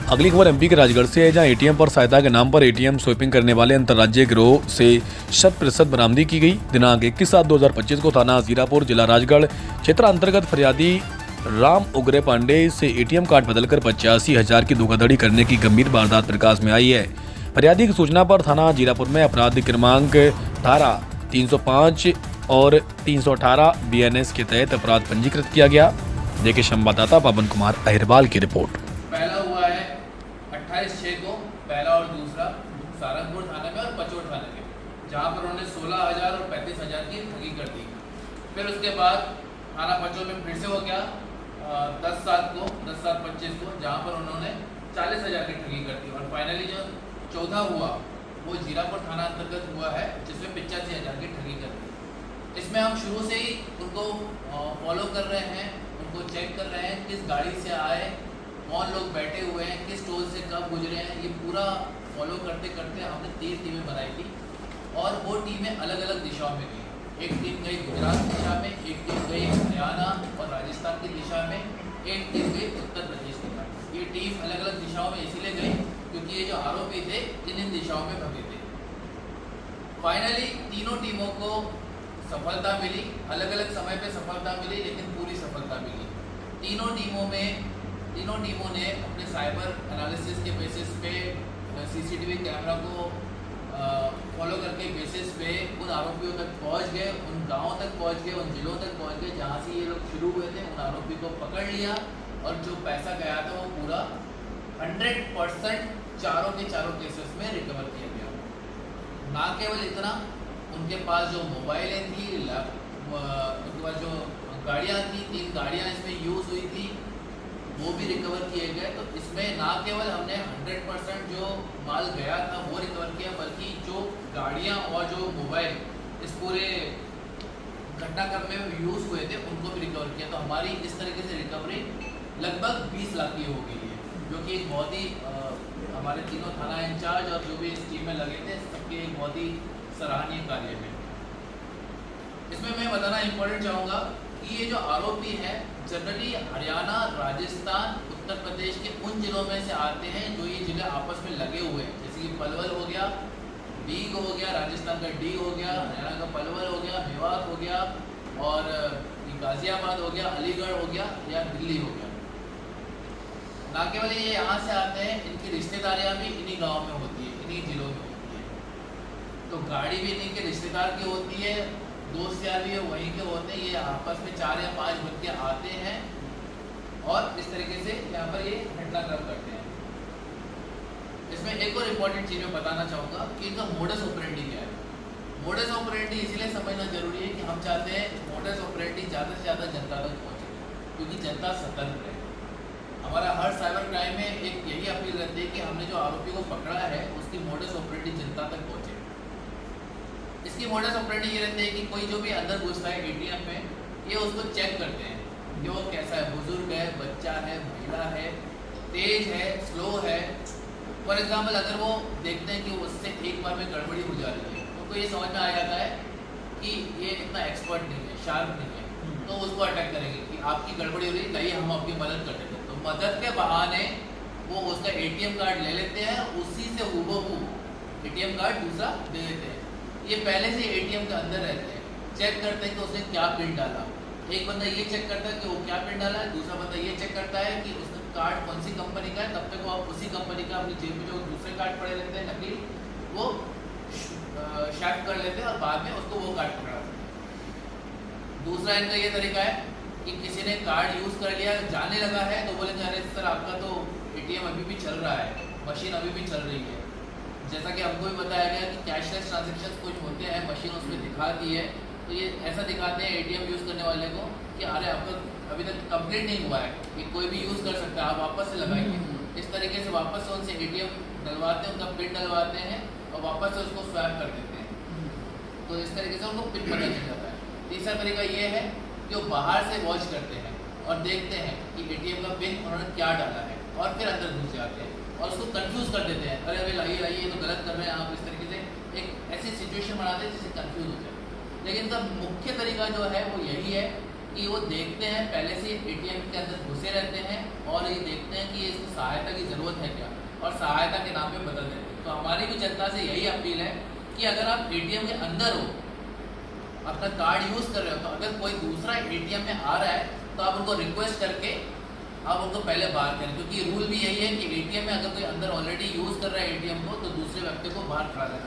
अगली खबर एमपी के राजगढ़ से है, जहां एटीएम पर सहायता के नाम पर एटीएम स्वीपिंग करने वाले अंतर्राज्यीय गिरोह से 100% बरामदी की गई। दिनांक 21/7/2025 को थाना हजीरापुर, जिला राजगढ़ क्षेत्र अंतर्गत फरियादी राम उग्रे पांडे से एटीएम कार्ड बदलकर 85,000 की धोखाधड़ी करने की गंभीर वारदात प्रकाश में आई है। फरियादी की सूचना पर थाना हजीरापुर में अपराध क्रमांक धारा 305 और 318 BNS के तहत अपराध पंजीकृत किया गया। देखिए संवाददाता पवन कुमार अहिरवाल की रिपोर्ट। पहला हुआ है 28/6 को, पहला और दूसरा सहारनपुर थाने में और पचोट थाने में, जहां पर उन्होंने 16,000 और 35,000 की ठगी कर दी। फिर उसके बाद थाना पचोट में फिर से हो गया 10/7/25 को, जहां पर उन्होंने 40,000 की ठगी कर दी। और फाइनली जो चौथा हुआ वो जीरापुर थाना अंतर्गत हुआ है, जिसमें 85,000 की ठगी कर दी। इसमें हम शुरू से ही उनको फॉलो कर रहे हैं, उनको चेक कर रहे हैं किस गाड़ी से आए, कौन लोग बैठे हुए हैं, किस टोल से कब गुजरे हैं। ये पूरा फॉलो करते करते हमने 3 टीमें बनाई थी और वो टीमें अलग अलग दिशाओं में गई। एक टीम गई गुजरात की दिशा में, एक टीम गई हरियाणा और राजस्थान की दिशा में, एक टीम गई उत्तर प्रदेश की तरफ। ये टीम अलग अलग दिशाओं में इसीलिए गई क्योंकि ये जो आरोपी थे इन दिशाओं में भगे थे। फाइनली तीनों टीमों को सफलता मिली, अलग अलग समय पे सफलता मिली, लेकिन पूरी सफलता मिली। तीनों टीमों ने अपने साइबर एनालिसिस के बेसिस पे CCTV कैमरा को फॉलो करके बेसिस पे उन आरोपियों तक पहुंच गए, उन गांवों तक पहुंच गए, उन जिलों तक पहुंच गए जहां से ये लोग शुरू हुए थे। उन आरोपी को पकड़ लिया और जो पैसा गया था वो पूरा 100% चारों के चारों केसेस में रिकवर किया गया। ना केवल इतना, उनके पास जो मोबाइलें थी, उनके पास जो गाड़ियाँ थी, 3 गाड़ियाँ इसमें यूज़ हुई थी, वो भी रिकवर किए गए। तो इसमें ना केवल हमने 100% जो माल गया था वो रिकवर किया, बल्कि जो गाड़ियाँ और जो मोबाइल इस पूरे घटनाक्रम में यूज़ हुए थे उनको भी रिकवर किया। तो हमारी इस तरीके से रिकवरी लगभग 20 लाख की हो गई है, जो कि एक बहुत ही हमारे तीनों थाना इंचार्ज और जो भी इस टीम में लगे थे सबके एक बहुत ही सराहनीय कार्य है। इसमें मैं बताना इम्पोर्टेंट चाहूँगा कि ये जो आरोपी हैं जनरली हरियाणा, राजस्थान, उत्तर प्रदेश के उन जिलों में से आते हैं जो ये जिले आपस में लगे हुए हैं। जैसे कि पलवल हो गया, डीग हो गया, राजस्थान का डीग हो गया, हरियाणा का पलवल हो गया, मेवात हो गया, और गाजियाबाद हो गया, अलीगढ़ हो गया या दिल्ली हो गया। ना केवल ये यहाँ से आते हैं, इनकी रिश्तेदारियाँ भी इन्हीं गाँव में होती है, इन्हीं जिलों में होती है। तो गाड़ी भी इन्हीं के रिश्तेदार की होती है, दोस्त यार भी वहीं के होते हैं। ये आपस में 4 या 5 बन के आते हैं और इस तरीके से यहाँ पर ये घटनाक्रम करते हैं। इसमें एक और इम्पोर्टेंट चीज़ मैं बताना चाहूँगा कि इनका मोडस ऑपरेंडी क्या है। मोडस ऑपरेंडी इसलिए समझना जरूरी है कि हम चाहते हैं मोडस ऑपरेंडी ज़्यादा से ज़्यादा जनता तक पहुँचे, क्योंकि जनता सतर्क है। हमारा हर साइबर क्राइम में एक यही अपील रहती है कि हमने जो आरोपी को पकड़ा है उसकी मोडस ऑपरेंडी जनता तक पहुँचे। इसकी मोडस ऑपरेंडी ये रहती है कि कोई जो भी अंदर घुसता है एटीएम में, ये उसको चेक करते हैं कि वो कैसा है, बुजुर्ग है, बच्चा है, महिला है, तेज है, स्लो है। फॉर एग्जाम्पल अगर वो देखते हैं कि उससे एक बार में गड़बड़ी हो जा रही है, उनको ये समझ में आ जाता है कि ये इतना एक्सपर्ट नहीं है, शार्प नहीं है, तो उसको अटैक करेंगे कि आपकी गड़बड़ी हो रही है, कहीं हम आपकी मदद कर देते हैं। तो मदद के बहाने वो उसका ATM कार्ड ले लेते हैं, उसी से हूबहू ATM कार्ड दूसरा दे देते हैं। ये पहले से ATM के अंदर रहते हैं, चेक करते हैं कि उसने क्या पिन डाला। एक बंदा ये चेक करता है कि वो क्या पिन डाला है, दूसरा बंदा ये चेक करता है कि उसका कार्ड कौन सी कंपनी का है। तब तक वो आप उसी कंपनी का अपनी जेब में जो दूसरे कार्ड पड़े रहते हैं नकली, वो शैक कर लेते हैं और बाद में उसको वो कार्ड पकड़ा देते हैं। दूसरा इनका ये तरीका है कि किसी ने कार्ड यूज़ कर लिया, जाने लगा है, तो बोलेंगे अरे सर आपका तो ATM अभी भी चल रहा है, मशीन अभी भी चल रही है। जैसा कि हमको भी बताया गया कि कैशलेस ट्रांजेक्शन कुछ होते हैं, मशीन उसमें दिखाती है, तो ये ऐसा दिखाते हैं ATM यूज़ करने वाले को कि अरे आपका अभी तक कंप्लीट नहीं हुआ है, कि कोई भी यूज़ कर सकता है, आप वापस से लगाएंगे। इस तरीके से वापस से उनसे ATM डलवाते हैं, उनका पिन डलवाते हैं और वापस से उसको स्वैप कर देते हैं। तो इस तरीके से उनको पिन पता चल जाता है। तीसरा तरीका ये है कि वो बाहर से वॉच करते हैं और देखते हैं कि ATM का पिन उन्होंने क्या डाला है, और फिर अंदर घुस जाते हैं और उसको कंफ्यूज कर देते हैं, अरे अरे लाइए लाइए ये तो गलत कर रहे हैं आप। इस तरीके से एक ऐसी सिचुएशन बनाते हैं जिससे कंफ्यूज हो जाए। लेकिन इनका मुख्य तरीका जो है वो यही है कि वो देखते हैं पहले से एटीएम के अंदर घुसे रहते हैं और ये देखते हैं कि ये इसको सहायता की ज़रूरत है क्या, और सहायता के नाम पे बदल देते हैं। तो हमारी भी जनता से यही अपील है कि अगर आप एटीएम के अंदर हो, अपना कार्ड यूज़ कर रहे हो, तो अगर कोई दूसरा एटीएम में आ रहा है तो आप उनको रिक्वेस्ट करके आप उनको पहले बाहर करें, क्योंकि रूल भी यही है कि एटीएम में अगर कोई अंदर ऑलरेडी यूज़ कर रहा है एटीएम को, तो दूसरे व्यक्ति को बाहर खड़ा करना चाहिए।